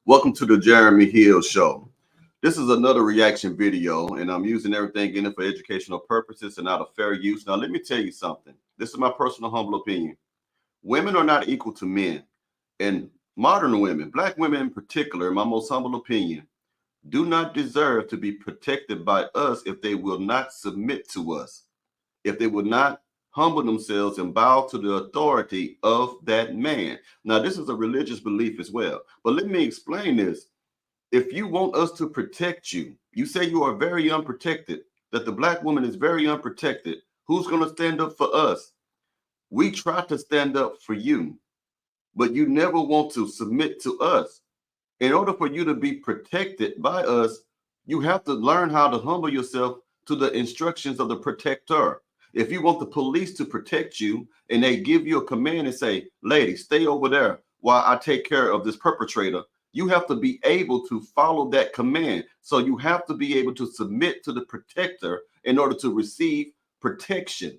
Welcome to the Jeremy Hill Show. This is another reaction video, and I'm using everything in it for educational purposes and out of fair use. Now, let me tell you something. This is my personal humble opinion. Women are not equal to men, and modern women, black women in particular, in my most humble opinion, do not deserve to be protected by us if they will not submit to us, if they will not humble themselves and bow to the authority of that man. Now, this is a religious belief as well, but let me explain this. If you want us to protect you, you say you are very unprotected, that the black woman is very unprotected. Who's going to stand up for us? We try to stand up for you, but you never want to submit to us. In order for you to be protected by us, you have to learn how to humble yourself to the instructions of the protector. If you want the police to protect you and they give you a command and say, lady, stay over there while I take care of this perpetrator, you have to be able to follow that command. So you have to be able to submit to the protector in order to receive protection.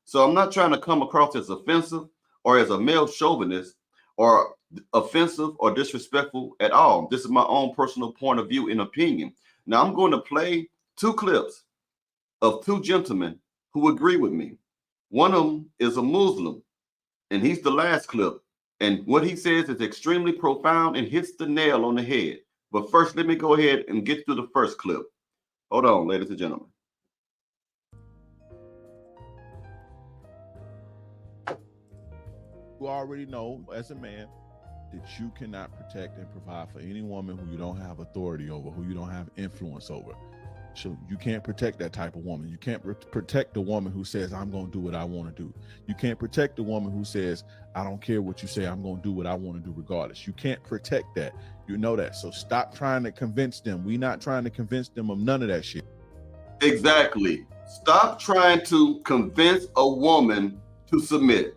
So I'm not trying to come across as offensive or as a male chauvinist or offensive or disrespectful at all. This is my own personal point of view and opinion. Now I'm going to play two clips of two gentlemen who agree with me. One of them is a Muslim, and he's the last clip. And what he says is extremely profound and hits the nail on the head. But first, let me go ahead and get to the first clip. Hold on, ladies and gentlemen. You already know as a man that you cannot protect and provide for any woman who you don't have authority over, who you don't have influence over. So you can't protect that type of woman. You can't protect the woman who says, I'm going to do what I want to do. You can't protect the woman who says, I don't care what you say, I'm going to do what I want to do regardless. You can't protect that. You know that. So stop trying to convince them. We're not trying to convince them of none of that shit. Exactly. Stop trying to convince a woman to submit.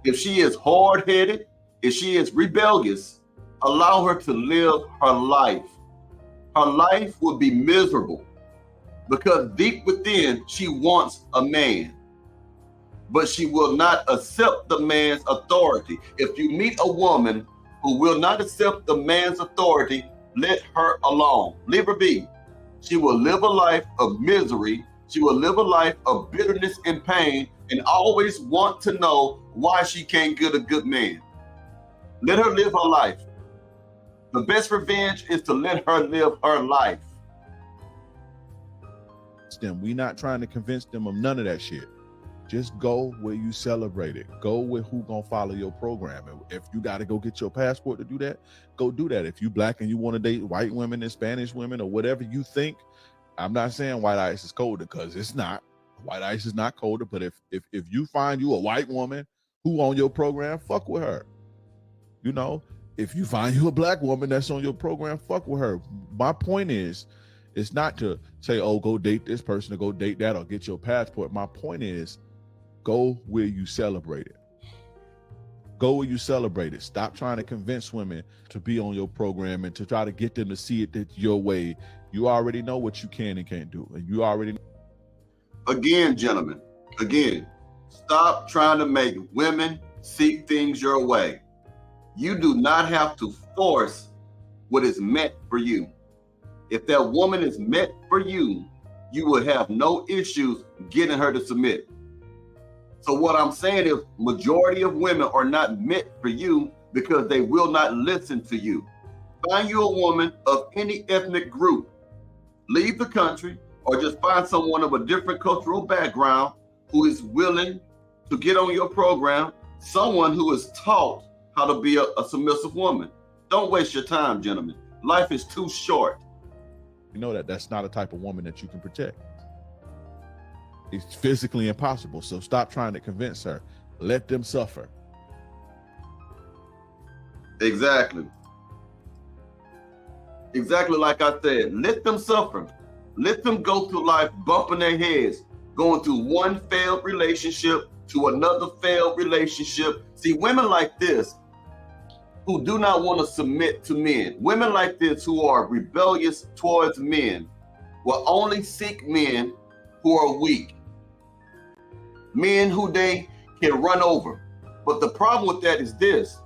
If she is hard-headed, if she is rebellious, allow her to live her life. Her life will be miserable because deep within, she wants a man, but she will not accept the man's authority. If you meet a woman who will not accept the man's authority, let her alone. Leave her be. She will live a life of misery. She will live a life of bitterness and pain and always want to know why she can't get a good man. Let her live her life. The best revenge is to let her live her life. We're not trying to convince them of none of that shit. Just go where you celebrate it. Go with who gonna follow your program. And if you got to go get your passport to do that, go do that. If you black and you want to date white women and Spanish women or whatever you think, I'm not saying white ice is colder because it's not. White ice is not colder. But if you find you a white woman who on your program, fuck with her. You know. If you find you a black woman that's on your program, fuck with her. My point is, it's not to say, oh, go date this person or go date that or get your passport. My point is, go where you celebrate it. Go where you celebrate it. Stop trying to convince women to be on your program and to try to get them to see it your way. You already know what you can and can't do. And you already know. Again, gentlemen, stop trying to make women see things your way. You do not have to force what is meant for you. If that woman is meant for you, you will have no issues getting her to submit. So what I'm saying is majority of women are not meant for you because they will not listen to you. Find you a woman of any ethnic group, leave the country, or just find someone of a different cultural background who is willing to get on your program, someone who is taught how to be a submissive woman. Don't waste your time, gentlemen. Life is too short. You know that's not a type of woman that you can protect. It's physically impossible. So stop trying to convince her. Let them suffer. Exactly. Exactly like I said, let them suffer. Let them go through life bumping their heads, going through one failed relationship to another failed relationship. See, women like this, who do not want to submit to men. Women like this who are rebellious towards men will only seek men who are weak. Men who they can run over. But the problem with that is this: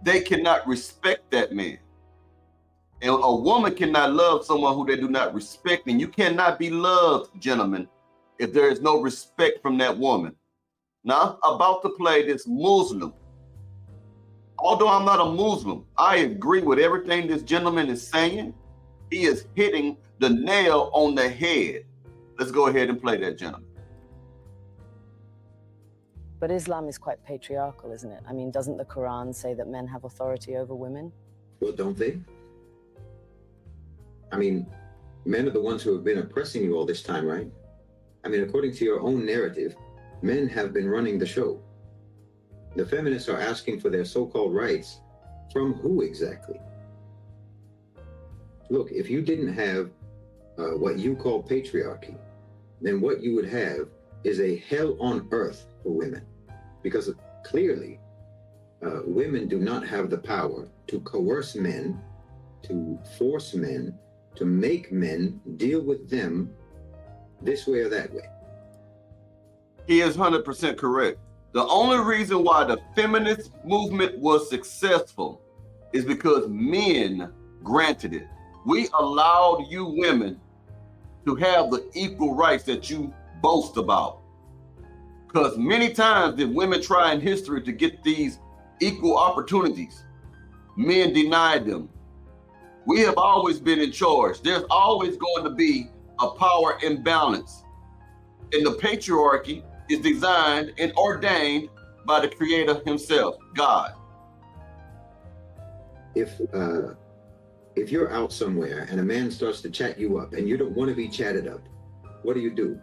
they cannot respect that man. And a woman cannot love someone who they do not respect. And you cannot be loved, gentlemen, if there is no respect from that woman. Now, I'm about to play this Muslim. Although I'm not a Muslim, I agree with everything this gentleman is saying. He is hitting the nail on the head. Let's go ahead and play that, gentlemen. But Islam is quite patriarchal, isn't it? I mean, doesn't the Quran say that men have authority over women? Well, don't they? I mean, men are the ones who have been oppressing you all this time, right? I mean, according to your own narrative, men have been running the show. The feminists are asking for their so-called rights from who exactly? Look, if you didn't have what you call patriarchy, then what you would have is a hell on earth for women. Because clearly, women do not have the power to coerce men, to force men, to make men deal with them this way or that way. He is 100% correct. The only reason why the feminist movement was successful is because men granted it. We allowed you women to have the equal rights that you boast about. Because many times did women try in history to get these equal opportunities. Men denied them. We have always been in charge. There's always going to be a power imbalance. And the patriarchy is designed and ordained by the Creator himself, God. If you're out somewhere and a man starts to chat you up and you don't want to be chatted up, what do?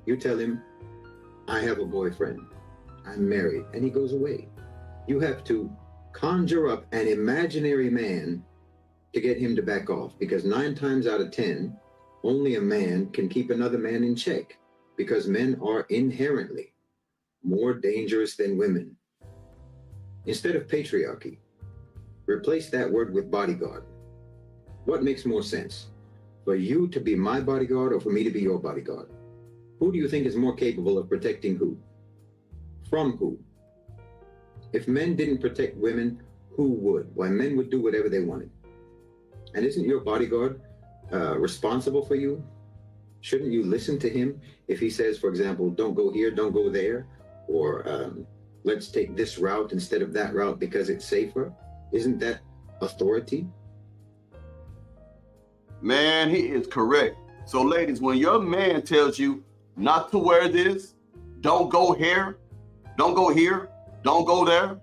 You tell him, I have a boyfriend, I'm married, and he goes away. You have to conjure up an imaginary man to get him to back off, because 9 times out of 10, only a man can keep another man in check, because men are inherently more dangerous than women. Instead of patriarchy, replace that word with bodyguard. What makes more sense? For you to be my bodyguard or for me to be your bodyguard? Who do you think is more capable of protecting who? From who? If men didn't protect women, who would? Why, men would do whatever they wanted. And isn't your bodyguard responsible for you? Shouldn't you listen to him if he says, for example, don't go here, don't go there, or let's take this route instead of that route because it's safer? Isn't that authority? Man, he is correct. So ladies, when your man tells you not to wear this, don't go here, don't go here, don't go there,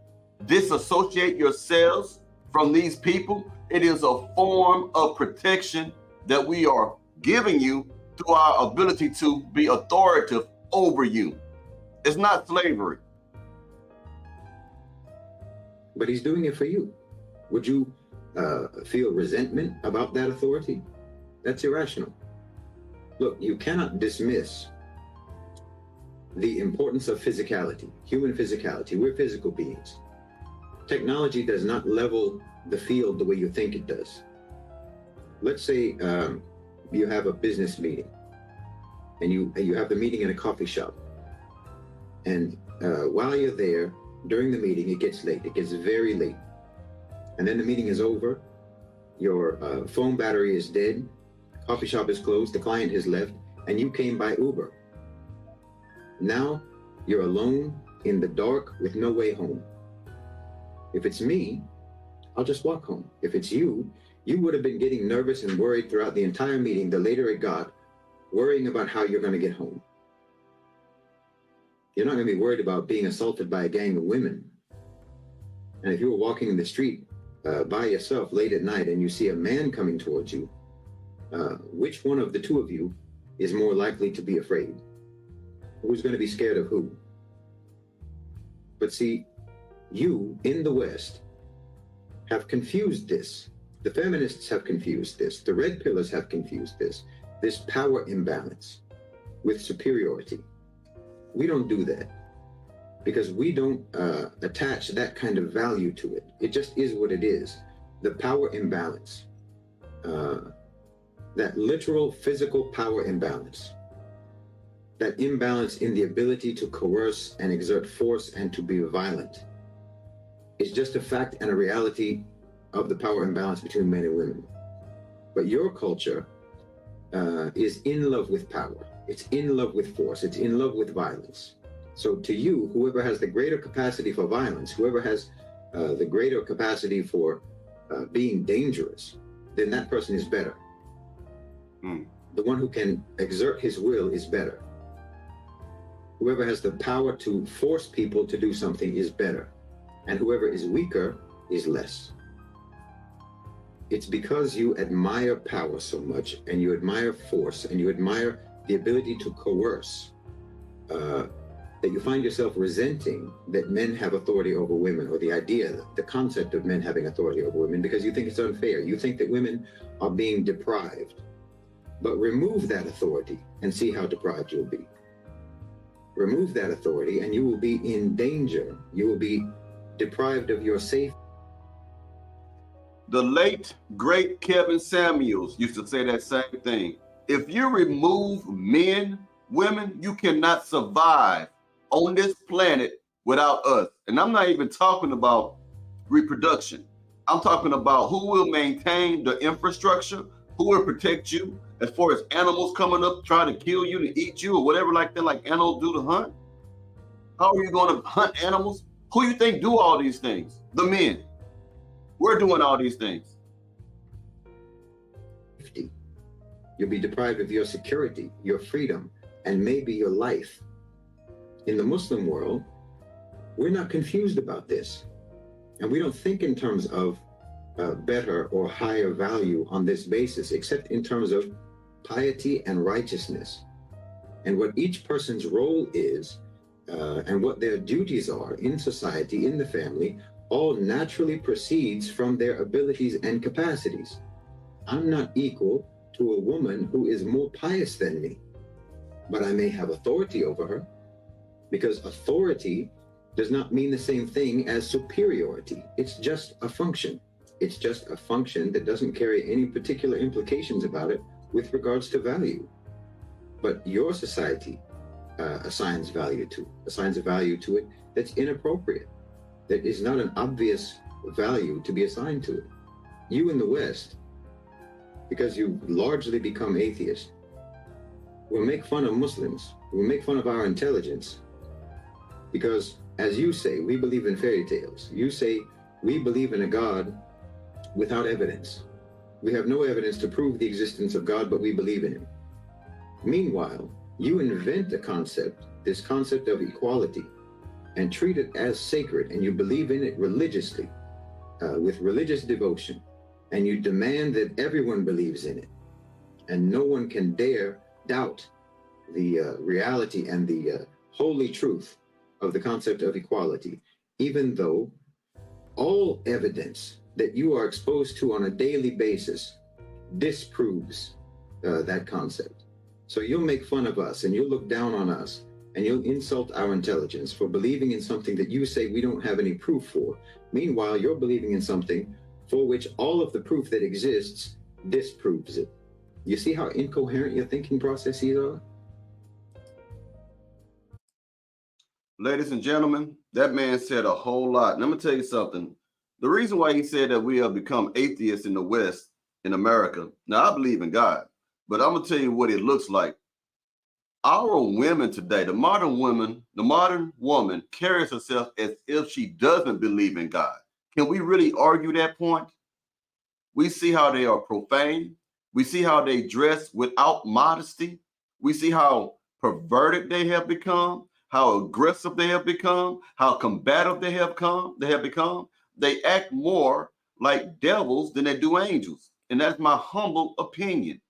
disassociate yourselves from these people, it is a form of protection that we are giving you through our ability to be authoritative over you. It's not slavery. But he's doing it for you. Would you feel resentment about that authority? That's irrational. Look, you cannot dismiss the importance of physicality, human physicality. We're physical beings. Technology does not level the field the way you think it does. Let's say you have a business meeting and you have the meeting in a coffee shop. And while you're there, during the meeting, it gets late. It gets very late. And then the meeting is over. Your phone battery is dead. Coffee shop is closed. The client has left. And you came by Uber. Now you're alone in the dark with no way home. If it's me, I'll just walk home. If it's you, you would have been getting nervous and worried throughout the entire meeting, the later it got, worrying about how you're going to get home. You're not going to be worried about being assaulted by a gang of women. And if you were walking in the street by yourself late at night and you see a man coming towards you, which one of the two of you is more likely to be afraid? Who's going to be scared of who? But see, you in the West have confused this. The feminists have confused this. The red pillars have confused this power imbalance with superiority. We don't do that because we don't attach that kind of value to it. It just is what it is. The power imbalance, that literal physical power imbalance, that imbalance in the ability to coerce and exert force and to be violent is just a fact and a reality of the power imbalance between men and women. But your culture is in love with power. It's in love with force. It's in love with violence. So to you, whoever has the greater capacity for violence, whoever has the greater capacity for being dangerous, then that person is better. The one who can exert his will is better. Whoever has the power to force people to do something is better. And whoever is weaker is less. It's because you admire power so much, and you admire force, and you admire the ability to coerce, that you find yourself resenting that men have authority over women, or the idea, the concept of men having authority over women, because you think it's unfair. You think that women are being deprived. But remove that authority and see how deprived you'll be. Remove that authority and you will be in danger. You will be deprived of your safety. The late, great Kevin Samuels used to say that same thing. If you remove men, women, you cannot survive on this planet without us. And I'm not even talking about reproduction. I'm talking about who will maintain the infrastructure, who will protect you as far as animals coming up, trying to kill you and eat you or whatever like that, like animals do to hunt. How are you going to hunt animals? Who you think do all these things? The men. We're doing all these things. You'll be deprived of your security, your freedom, and maybe your life. In the Muslim world, we're not confused about this. And we don't think in terms of better or higher value on this basis, except in terms of piety and righteousness. And what each person's role is, and what their duties are in society, in the family, all naturally proceeds from their abilities and capacities. I'm not equal to a woman who is more pious than me, but I may have authority over her, because authority does not mean the same thing as superiority. It's just a function. It's just a function that doesn't carry any particular implications about it with regards to value. But your society assigns a value to it that's inappropriate, that is not an obvious value to be assigned to it. You in the West, because you largely become atheist, will make fun of Muslims, will make fun of our intelligence, because as you say, we believe in fairy tales. You say we believe in a God without evidence. We have no evidence to prove the existence of God, but we believe in him. Meanwhile, you invent a concept, this concept of equality, and treat it as sacred, and you believe in it religiously, with religious devotion, and you demand that everyone believes in it, and no one can dare doubt the reality and the holy truth of the concept of equality, even though all evidence that you are exposed to on a daily basis disproves that concept. So you'll make fun of us, and you'll look down on us, and you'll insult our intelligence for believing in something that you say we don't have any proof for. Meanwhile, you're believing in something for which all of the proof that exists disproves it. You see how incoherent your thinking processes are? Ladies and gentlemen, that man said a whole lot. And I'm gonna tell you something. The reason why he said that we have become atheists in the West, in America, now I believe in God, but I'm gonna tell you what it looks like. Our women today, the modern woman carries herself as if she doesn't believe in God. Can we really argue that point? We see how they are profane. We see how they dress without modesty. We see how perverted they have become, how aggressive they have become, how combative they have become. They act more like devils than they do angels. And that's my humble opinion.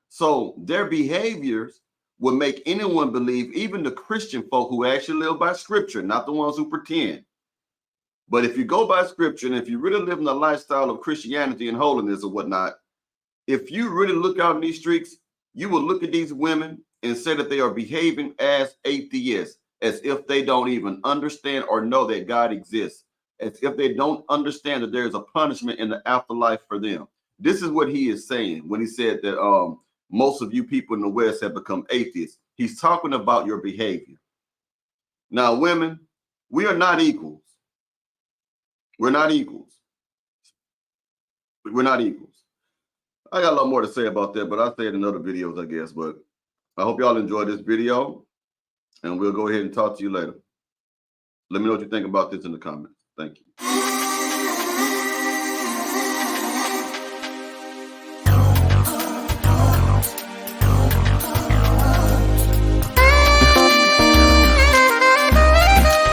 So their behaviors will make anyone believe, even the Christian folk who actually live by scripture, not the ones who pretend. But if you go by scripture, and if you really live in the lifestyle of Christianity and holiness or whatnot, if you really look out in these streets, you will look at these women and say that they are behaving as atheists, as if they don't even understand or know that God exists, as if they don't understand that there's a punishment in the afterlife for them. This is what he is saying when he said that most of you people in the West have become atheists. He's talking about your behavior. Now, women, we are not equals. We're not equals. We're not equals. I got a lot more to say about that, but I'll say it in other videos, I guess. But I hope y'all enjoyed this video, and we'll go ahead and talk to you later. Let me know what you think about this in the comments. Thank you.